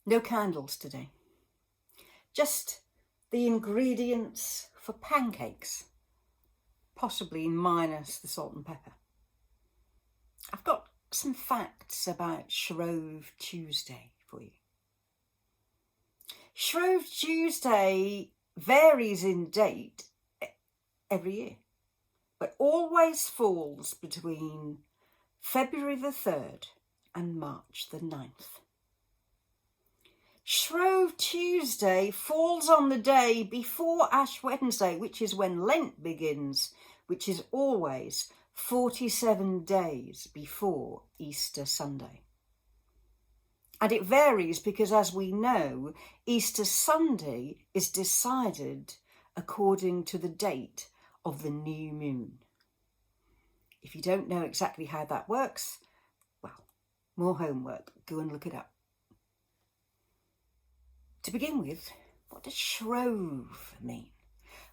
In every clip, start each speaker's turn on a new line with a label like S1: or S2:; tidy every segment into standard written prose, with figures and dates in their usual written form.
S1: No candles today. Just the ingredients for pancakes, possibly minus the salt and pepper. I've got some facts about Shrove Tuesday for you. Shrove Tuesday varies in date every year, but always falls between February the 3rd and March the 9th. Shrove Tuesday falls on the day before Ash Wednesday, which is when Lent begins, which is always 47 days before Easter Sunday. And it varies because, as we know, Easter Sunday is decided according to the date of the new moon. If you don't know exactly how that works, well, more homework, go and look it up. To begin with, what does Shrove mean?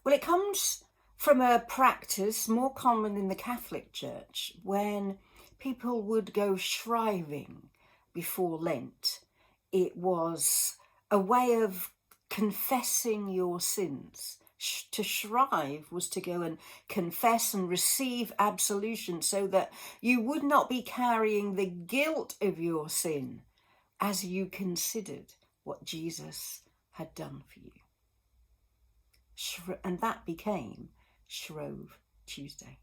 S1: Well, it comes from a practice more common in the Catholic Church when people would go shriving before Lent. It was a way of confessing your sins. To shrive was to go and confess and receive absolution so that you would not be carrying the guilt of your sin as you considered what Jesus had done for you. And that became Shrove Tuesday.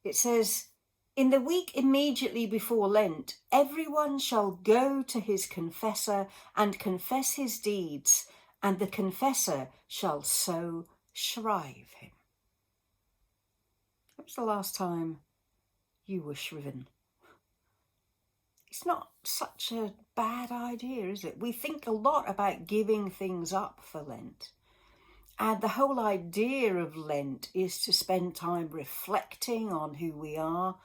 S1: It says, in the week immediately before Lent, everyone shall go to his confessor and confess his deeds, and the confessor shall so shrive him. When was the last time you were shriven? It's not such a bad idea, is it? We think a lot about giving things up for Lent. And the whole idea of Lent is to spend time reflecting on who we are,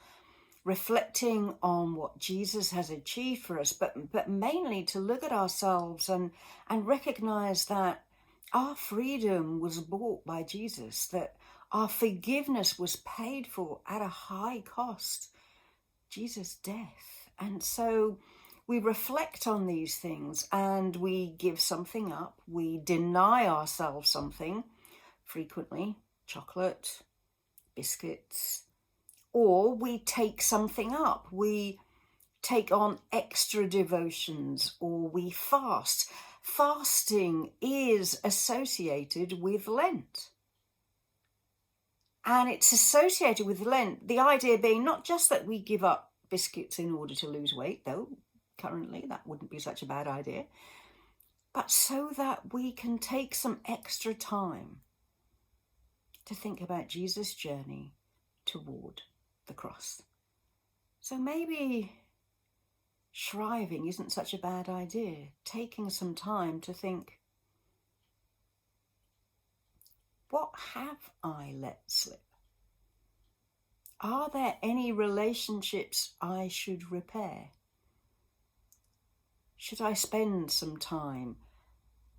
S1: reflecting on what Jesus has achieved for us, but mainly to look at ourselves and recognize that our freedom was bought by Jesus, that our forgiveness was paid for at a high cost, Jesus' death. And so we reflect on these things and we give something up. We deny ourselves something, frequently chocolate, biscuits, or we take something up. We take on extra devotions or we fast. Fasting is associated with Lent. And it's associated with Lent, the idea being not just that we give up biscuits in order to lose weight, though currently that wouldn't be such a bad idea, but so that we can take some extra time to think about Jesus' journey toward the cross. So maybe shriving isn't such a bad idea, taking some time to think, what have I let slip? Are there any relationships I should repair? Should I spend some time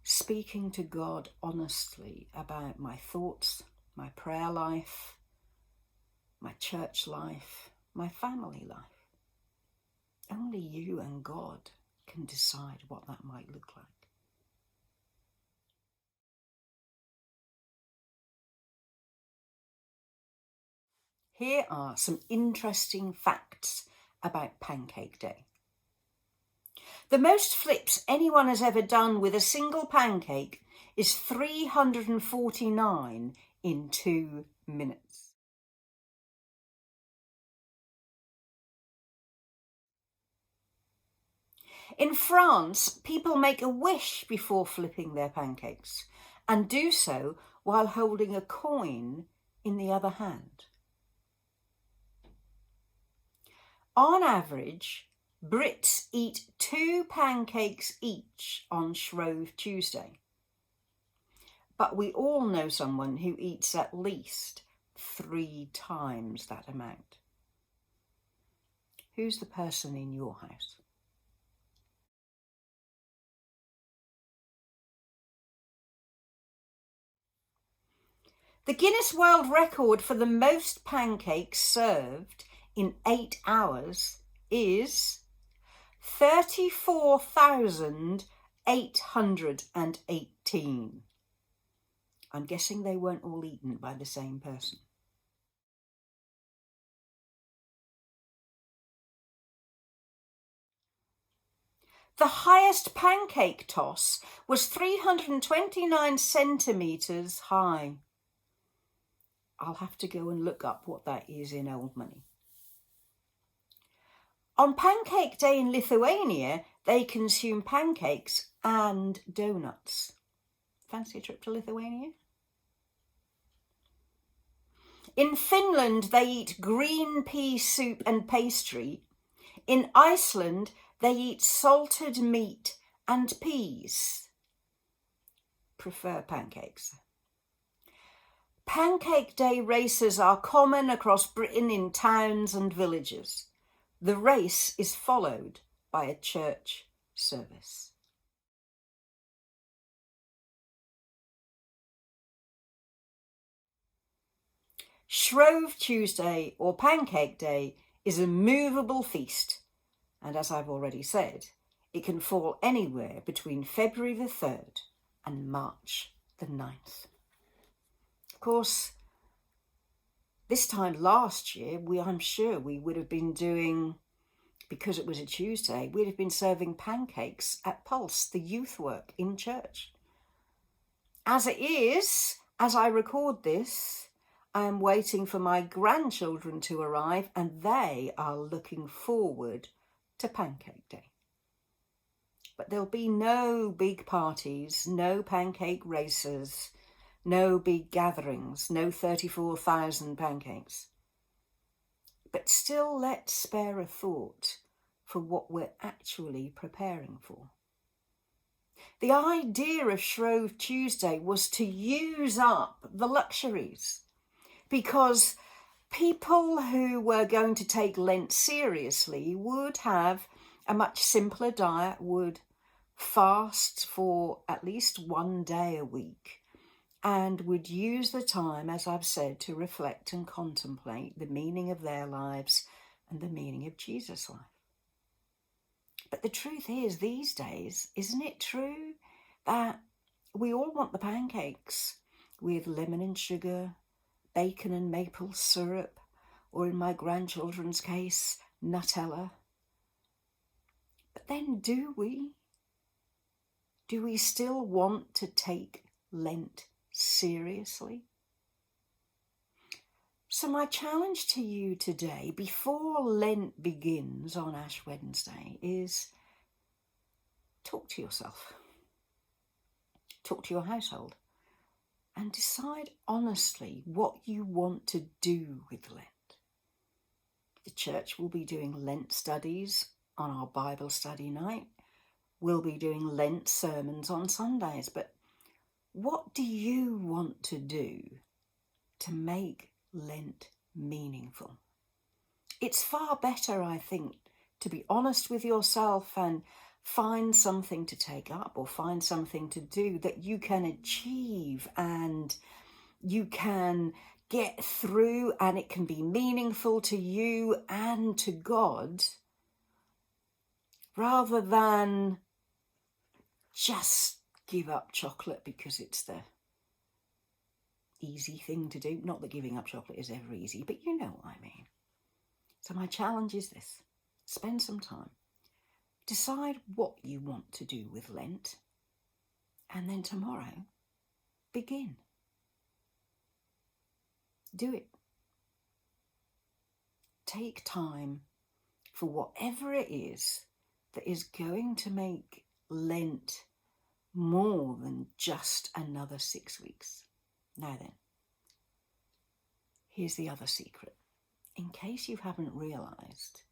S1: speaking to God honestly about my thoughts, my prayer life, my church life, my family life? Only you and God can decide what that might look like. Here are some interesting facts about Pancake Day. The most flips anyone has ever done with a single pancake is 349 in 2 minutes. In France, people make a wish before flipping their pancakes and do so while holding a coin in the other hand. On average, Brits eat 2 pancakes each on Shrove Tuesday. But we all know someone who eats at least 3 times that amount. Who's the person in your house? The Guinness World Record for the most pancakes served in 8 hours is 34,818. I'm guessing they weren't all eaten by the same person. The highest pancake toss was 329 centimetres high. I'll have to go and look up what that is in old money. On Pancake Day in Lithuania, they consume pancakes and donuts. Fancy a trip to Lithuania? In Finland, they eat green pea soup and pastry. In Iceland, they eat salted meat and peas. Prefer pancakes. Pancake Day races are common across Britain in towns and villages. The race is followed by a church service. Shrove Tuesday or Pancake Day is a movable feast, and as I've already said, it can fall anywhere between February the 3rd and March the 9th. Of course, this time last year, I'm sure we would have been doing, because it was a Tuesday, we'd have been serving pancakes at Pulse, the youth work in church. As it is, as I record this, I am waiting for my grandchildren to arrive, and they are looking forward to Pancake Day. But there'll be no big parties, no pancake races, no big gatherings, no 34,000 pancakes. But still, let's spare a thought for what we're actually preparing for. The idea of Shrove Tuesday was to use up the luxuries, because people who were going to take Lent seriously would have a much simpler diet, would fast for at least one day a week, and would use the time, as I've said, to reflect and contemplate the meaning of their lives and the meaning of Jesus' life. But the truth is, these days, isn't it true that we all want the pancakes with lemon and sugar, bacon and maple syrup, or in my grandchildren's case, Nutella? But then do we? Do we still want to take Lent seriously? So my challenge to you today, before Lent begins on Ash Wednesday, is talk to yourself, talk to your household, and decide honestly what you want to do with Lent. The church will be doing Lent studies on our Bible study night. We'll be doing Lent sermons on Sundays. But what do you want to do to make Lent meaningful? It's far better, I think, to be honest with yourself and find something to take up or find something to do that you can achieve and you can get through, and it can be meaningful to you and to God, rather than just give up chocolate because it's the easy thing to do. Not that giving up chocolate is ever easy, but you know what I mean. So my challenge is this: spend some time. Decide what you want to do with Lent, and then tomorrow, begin. Do it. Take time for whatever it is that is going to make Lent more than just another 6 weeks. Now then, here's the other secret. In case you haven't realised,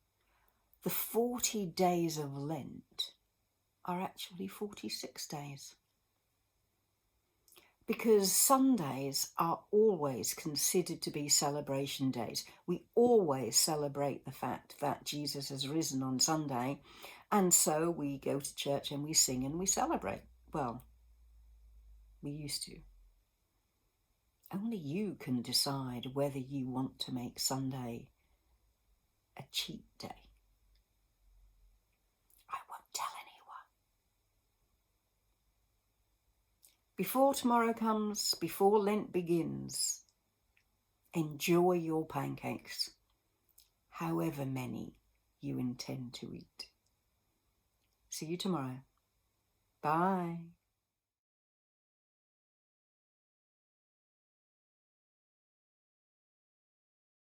S1: the 40 days of Lent are actually 46 days. Because Sundays are always considered to be celebration days. We always celebrate the fact that Jesus has risen on Sunday, and so we go to church and we sing and we celebrate. Well, we used to. Only you can decide whether you want to make Sunday a cheat day. I won't tell anyone. Before tomorrow comes, before Lent begins, enjoy your pancakes, however many you intend to eat. See you tomorrow. Bye.